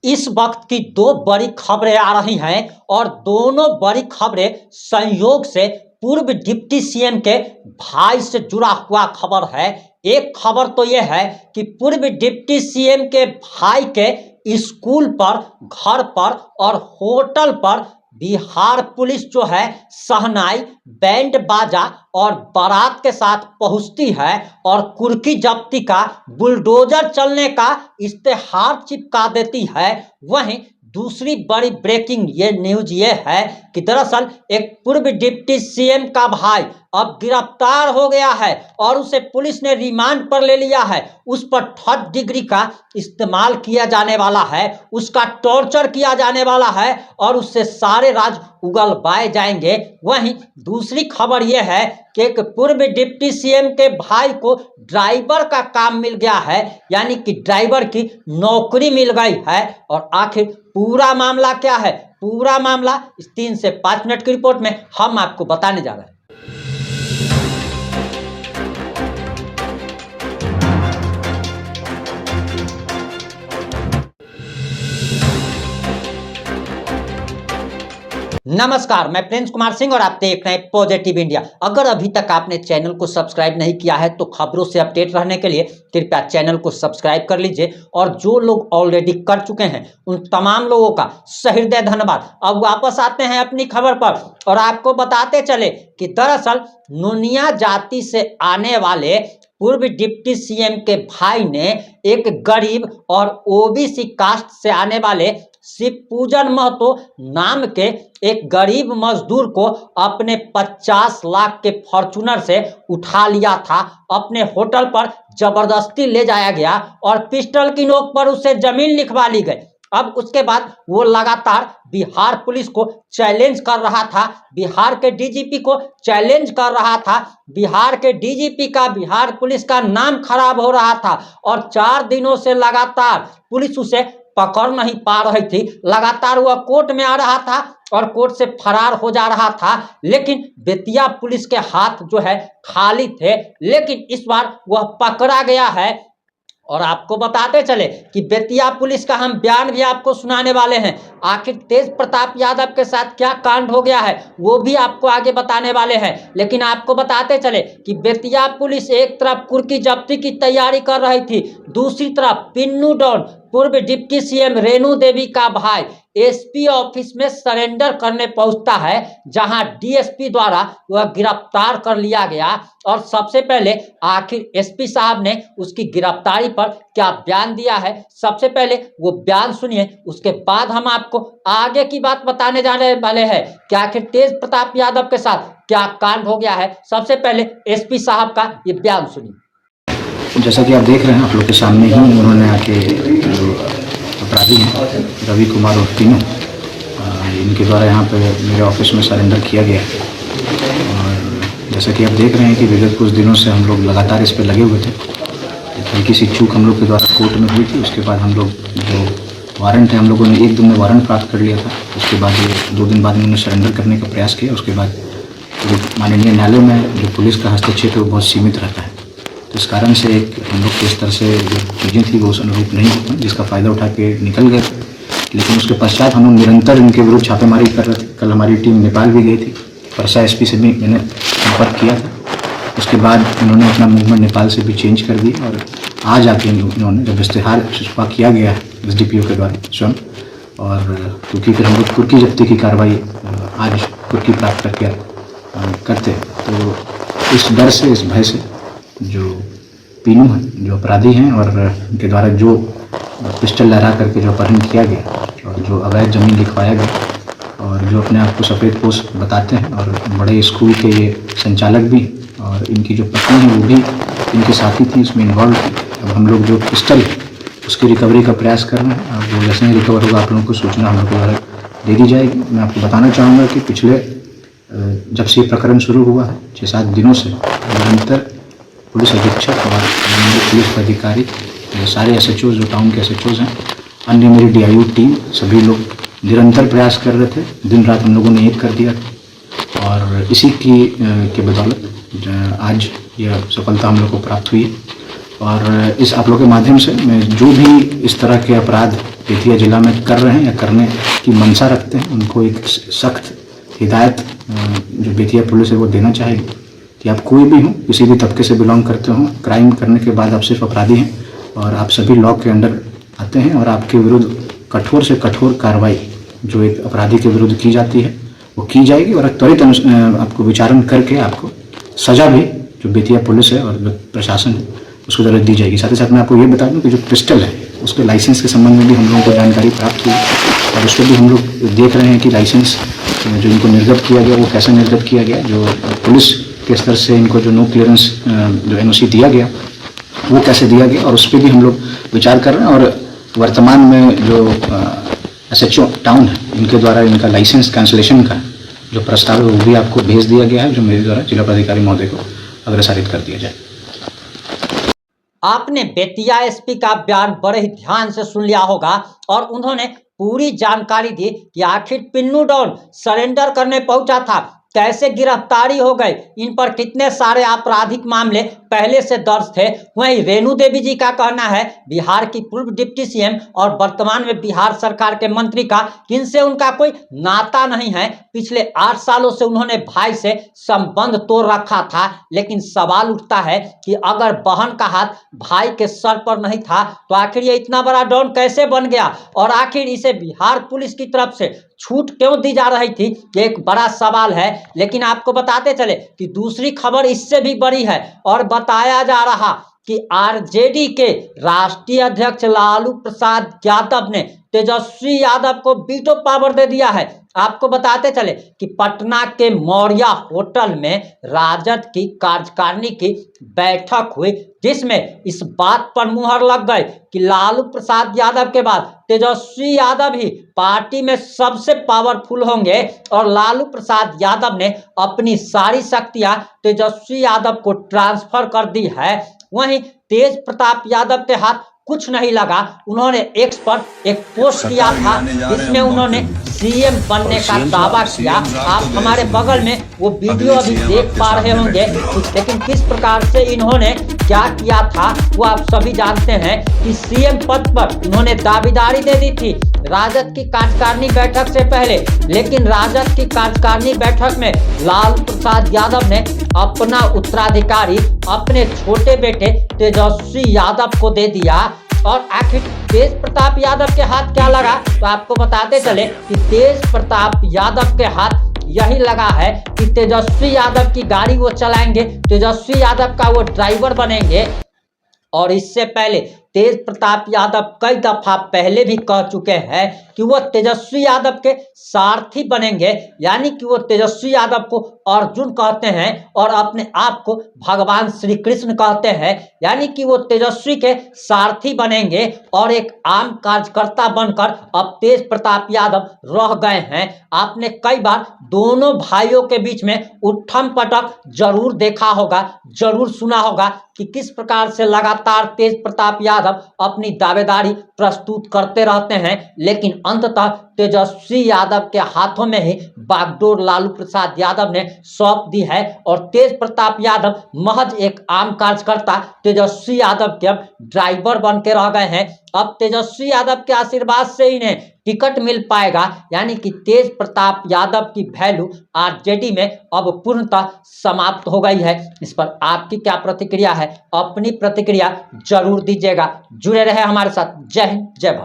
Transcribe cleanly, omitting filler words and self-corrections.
इस वक्त की दो बड़ी खबरें आ रही हैं और दोनों बड़ी खबरें संयोग से पूर्व डिप्टी सीएम के भाई से जुड़ा हुआ खबर है। एक खबर तो यह है कि पूर्व डिप्टी सीएम के भाई के स्कूल पर, घर पर और होटल पर बिहार पुलिस जो है शहनाई, बैंड बाजा और बारात के साथ पहुंचती है और कुर्की जब्ती का, बुलडोजर चलने का इश्तेहार चिपका देती है। वहीं दूसरी बड़ी ब्रेकिंग ये न्यूज ये है कि दरअसल एक पूर्व डिप्टी सीएम का भाई अब गिरफ्तार हो गया है और उसे पुलिस ने रिमांड पर ले लिया है। उस पर 3rd डिग्री का इस्तेमाल किया जाने वाला है, उसका टॉर्चर किया जाने वाला है और उससे सारे राज उगलवाए जाएंगे। वहीं दूसरी खबर यह है कि एक पूर्व डिप्टी सीएम के भाई को ड्राइवर का काम मिल गया है, यानी कि ड्राइवर की नौकरी मिल गई है। और आखिर पूरा मामला क्या है, पूरा मामला इस 3 से 5 मिनट की रिपोर्ट में हम आपको बताने जा रहे हैं। नमस्कार, मैं प्रिंस कुमार सिंह और आप देख रहे हैं पॉजिटिव इंडिया। अगर अभी तक आपने चैनल को सब्सक्राइब नहीं किया है तो खबरों से अपडेट रहने के लिए कृपया चैनल को सब्सक्राइब कर लीजिए और जो लोग ऑलरेडी कर चुके हैं उन तमाम लोगों का सहृदय धन्यवाद। अब वापस आते हैं अपनी खबर पर और आपको बताते चले कि दरअसल नोनिया जाति से आने वाले पूर्व डिप्टी सीएम के भाई ने एक गरीब और ओबीसी कास्ट से आने वाले शिवपूजन महतो नाम के एक गरीब मजदूर को अपने 50 लाख के फॉर्च्यूनर से उठा लिया था। अपने होटल पर जबरदस्ती ले जाया गया और पिस्टल की नोक पर उससे जमीन लिखवा ली गई। अब उसके बाद वो लगातार बिहार पुलिस को चैलेंज कर रहा था, बिहार के डीजीपी को चैलेंज कर रहा था। बिहार के डीजीपी का, बिहार पुलिस का नाम खराब हो रहा था और 4 दिनों से लगातार पुलिस उसे पकड़ नहीं पा रही थी। लगातार वह कोर्ट में आ रहा था और कोर्ट से फरार हो जा रहा था, लेकिन बेतिया पुलिस के हाथ जो है खाली थे। लेकिन इस बार वह पकड़ा गया है और आपको बताते चले कि बेतिया पुलिस का हम बयान भी आपको सुनाने वाले हैं। आखिर तेज प्रताप यादव के साथ क्या कांड हो गया है वो भी आपको आगे बताने वाले हैं। लेकिन आपको बताते चले कि बेतिया पुलिस एक तरफ कुर्की जब्ती की तैयारी कर रही थी, दूसरी तरफ पिन्नू डॉन पूर्व डिप्टी सीएम रेणु देवी का भाई एसपी ऑफिस में सरेंडर करने पहुंचता है, जहां डीएसपी द्वारा वह गिरफ्तार कर लिया गया। और सबसे पहले आखिर एसपी साहब ने उसकी गिरफ्तारी पर क्या बयान दिया है, सबसे पहले वो बयान सुनिए, उसके बाद हम आपको आगे की बात बताने जाने वाले हैं कि आखिर तेज प्रताप यादव के साथ क्या कांड हो गया है। सबसे पहले एसपी साहब का ये बयान सुनिए। जैसा कि आप देख रहे हैं, आप लोग के सामने ही उन्होंने आके जो अपराधी हैं रवि कुमार और तीनों, इनके द्वारा यहाँ पे मेरे ऑफिस में सरेंडर किया गया है। और जैसा कि आप देख रहे हैं कि विगत कुछ दिनों से हम लोग लगातार इस पे लगे हुए थे। एक हल्की सी चूक हम लोग के द्वारा कोर्ट में हुई थी, उसके बाद हम लोग जो वारंट है हम लोगों ने 1 दिन में वारंट प्राप्त कर लिया था। उसके बाद 2 दिन बाद इन्होंने सरेंडर करने का प्रयास किया। उसके बाद माननीय न्यायालय में जो पुलिस का हस्तक्षेप है वो बहुत सीमित रहता है, तो इस कारण से एक हम लोग के स्तर से जो चीज़ें थी वो उस अनुरूप नहीं हो पाई, जिसका फ़ायदा उठा के निकल गए। लेकिन उसके पश्चात हम लोग निरंतर इनके विरुद्ध छापेमारी कर रहे थे। कल हमारी टीम नेपाल भी गई थी, परसा एसपी से भी मैंने संपर्क किया था। उसके बाद इन्होंने अपना मूवमेंट नेपाल से भी चेंज कर दिया और आज आके इन्होंने जब इश्तेहार छपा किया गया है एसडीपीओ के द्वारा स्वयं, और क्योंकि फिर हम लोग कुर्की जब्ती की कार्रवाई आज कुर्की प्राप्त करके करते, तो इस डर से, इस भय से जो पीनू हैं, जो अपराधी हैं और उनके द्वारा जो पिस्टल लहरा करके जो अपहरण किया गया और जो अवैध जमीन लिखवाया गया और जो अपने आप को सफ़ेद पोश बताते हैं और बड़े स्कूल के ये संचालक भी, और इनकी जो पत्नी है वो भी इनके साथी थी, इसमें इन्वॉल्व थी। अब हम लोग जो पिस्टल उसकी रिकवरी का प्रयास कर रहे हैं। अब वो जैसे ही रिकवर होगा आप लोगों को सूचना हम लोग को द्वारा दे दी जाएगी। मैं आपको बताना चाहूँगा कि पिछले जब से ये प्रकरण शुरू हुआ है 6-7 दिनों से निरंतर पुलिस अधीक्षक और पुलिस अधिकारी, सारे एसएचओ जो टाउन के एसएचओज हैं, अन्य मेरी डीआईयू टीम, सभी लोग निरंतर प्रयास कर रहे थे। दिन रात हम लोगों ने एक कर दिया और इसी की के बदौलत आज यह सफलता हम लोग को प्राप्त हुई। और इस आप लोग के माध्यम से मैं जो भी इस तरह के अपराध बेतिया जिला में कर रहे हैं या करने की मंशा रखते हैं, उनको एक सख्त हिदायत जो बेतिया पुलिस है वो देना चाहिए कि आप कोई भी हो, किसी भी तबके से बिलोंग करते हो, क्राइम करने के बाद आप सिर्फ अपराधी हैं और आप सभी लॉ के अंडर आते हैं और आपके विरुद्ध कठोर से कठोर कार्रवाई जो एक अपराधी के विरुद्ध की जाती है वो की जाएगी और त्वरित आपको विचारण करके आपको सजा भी जो बेतिया पुलिस है और जो प्रशासन है उसको जरूर दी जाएगी। साथ ही साथ मैं आपको ये बता दूं कि जो पिस्टल है उसके लाइसेंस के संबंध में भी हम लोगों को जानकारी प्राप्त हुई और उसको भी हम लोग देख रहे हैं कि लाइसेंस जो इनको निर्गत किया गया वो कैसे निर्गत किया गया, जो पुलिस के स्तर से इनको जो नो क्लियरेंस जो NOC दिया गया वो कैसे दिया गया और उस पर भी हम लोग विचार कर रहे हैं। और वर्तमान में जो SHO टाउन है इनके द्वारा इनका लाइसेंस कैंसिलेशन का जो प्रस्ताव है वो भी आपको भेज दिया गया है, जो मेरे द्वारा जिला पदाधिकारी महोदय को अग्रसारित कर दिया जाए। आपने बेतिया SP का बयान बड़े ही ध्यान से सुन लिया होगा और उन्होंने पूरी जानकारी दी कि आखिर पिन्नू डॉन सरेंडर करने पहुंचा था, कैसे गिरफ्तारी हो गई, इन पर कितने सारे आपराधिक मामले पहले से दर्ज थे। वहीं रेणु देवी जी का कहना है, बिहार की पूर्व डिप्टी CM और वर्तमान में बिहार सरकार के मंत्री का इनसे उनका कोई नाता नहीं है। पिछले 8 सालों से उन्होंने भाई से संबंध तोड़ रखा था, लेकिन सवाल उठता है कि अगर बहन का हाथ भाई के सर पर नहीं था तो आखिर ये इतना बड़ा डॉन कैसे बन गया और आखिर इसे बिहार पुलिस की तरफ से छूट क्यों दी जा रही थी, ये एक बड़ा सवाल है। लेकिन आपको बताते चले कि दूसरी खबर इससे भी बड़ी है और बताया जा रहा कि RJD के राष्ट्रीय अध्यक्ष लालू प्रसाद यादव ने तेजस्वी यादव को वीटो पावर दे दिया है। आपको बताते चले कि पटना के मौर्या होटल में राजद की कार्यकारिणी की बैठक हुई, जिसमें इस बात पर मुहर लग गई कि लालू प्रसाद यादव के बाद तेजस्वी यादव ही पार्टी में सबसे पावरफुल होंगे और लालू प्रसाद यादव ने अपनी सारी शक्तियां तेजस्वी यादव को ट्रांसफर कर दी है। वहीं तेज प्रताप यादव के हाथ कुछ नहीं लगा, उन्होंने X पर एक पोस्ट किया था जिसमें उन्होंने CM बनने का दावा किया। आप हमारे बगल में वो वीडियो अभी देख पा रहे होंगे, लेकिन किस प्रकार से इन्होंने क्या किया था वो आप सभी जानते हैं कि CM पद पर उन्होंने दावेदारी दे दी थी राजद की कार्यकारिणी बैठक से पहले। लेकिन राजद की कार्यकारिणी बैठक में लालू प्रसाद यादव ने अपना उत्तराधिकारी अपने छोटे बेटे तेजस्वी यादव को दे दिया। और आखिर तेज प्रताप यादव के हाथ क्या लगा, तो आपको बताते चले कि तेज प्रताप यादव के हाथ यही लगा है कि तेजस्वी यादव की गाड़ी वो चलाएंगे, तेजस्वी यादव का वो ड्राइवर बनेंगे। और इससे पहले तेज प्रताप यादव कई दफा पहले भी कह चुके हैं कि वो तेजस्वी यादव के सारथी बनेंगे, यानी कि वो तेजस्वी यादव को अर्जुन कहते हैं और अपने आप को भगवान श्री कृष्ण कहते हैं, यानी कि वो तेजस्वी के सारथी बनेंगे और एक आम कार्यकर्ता बनकर अब तेज प्रताप यादव रह गए हैं। आपने कई बार दोनों भाइयों के बीच में उठम पटक जरूर देखा होगा, जरूर सुना होगा कि किस प्रकार से लगातार तेज प्रताप यादव अपनी दावेदारी प्रस्तुत करते रहते हैं, लेकिन अंततः तेजस्वी यादव के हाथों में ही बागडोर लालू प्रसाद यादव ने सौंप दी है और तेज प्रताप यादव महज एक आम कार्यकर्ता तेजस्वी यादव के अब ड्राइवर बन के रह गए हैं। अब तेजस्वी यादव के आशीर्वाद से इन्हें टिकट मिल पाएगा, यानी कि तेज प्रताप यादव की वैल्यू RJD में अब पूर्णतः समाप्त हो गई है। इस पर आपकी क्या प्रतिक्रिया है, अपनी प्रतिक्रिया जरूर दीजिएगा। जुड़े रहे हमारे साथ। जय हिंद, जय भारत।